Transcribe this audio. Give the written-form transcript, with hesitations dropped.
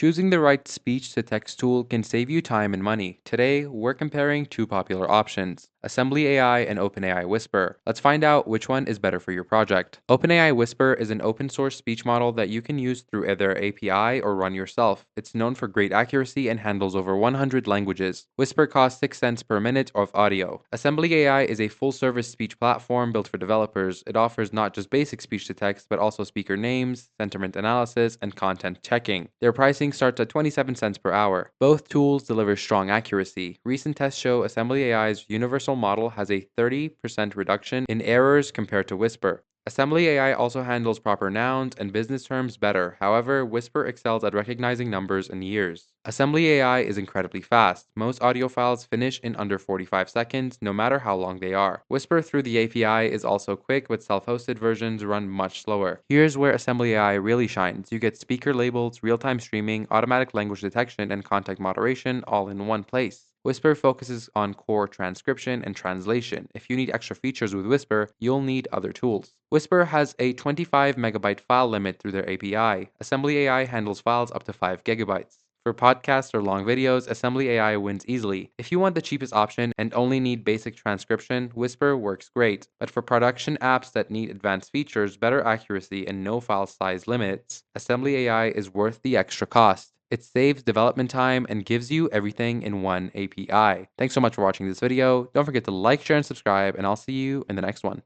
Choosing the right speech-to-text tool can save you time and money. Today, we're comparing two popular options, Assembly AI and OpenAI Whisper. Let's find out which one is better for your project. OpenAI Whisper is an open-source speech model that you can use through either API or run yourself. It's known for great accuracy and handles over 100 languages. Whisper costs 6 cents per minute of audio. Assembly AI is a full-service speech platform built for developers. It offers not just basic speech-to-text, but also speaker names, sentiment analysis, and content checking. Their pricing starts at 27 cents per hour. Both tools deliver strong accuracy. Recent tests show Assembly AI's universal model has a 30% reduction in errors compared to Whisper. Assembly AI also handles proper nouns and business terms better. However, Whisper excels at recognizing numbers and years. Assembly AI is incredibly fast. Most audio files finish in under 45 seconds, no matter how long they are. Whisper through the API is also quick, but self-hosted versions run much slower. Here's where Assembly AI really shines. You get speaker labels, real-time streaming, automatic language detection, and content moderation all in one place. Whisper focuses on core transcription and translation. If you need extra features with Whisper, you'll need other tools. Whisper has a 25 megabyte file limit through their API. Assembly AI handles files up to 5 gigabytes. For podcasts or long videos, Assembly AI wins easily. If you want the cheapest option and only need basic transcription, Whisper works great. But for production apps that need advanced features, better accuracy, and no file size limits, Assembly AI is worth the extra cost. It saves development time and gives you everything in one API. Thanks so much for watching this video. Don't forget to like, share, and subscribe, and I'll see you in the next one.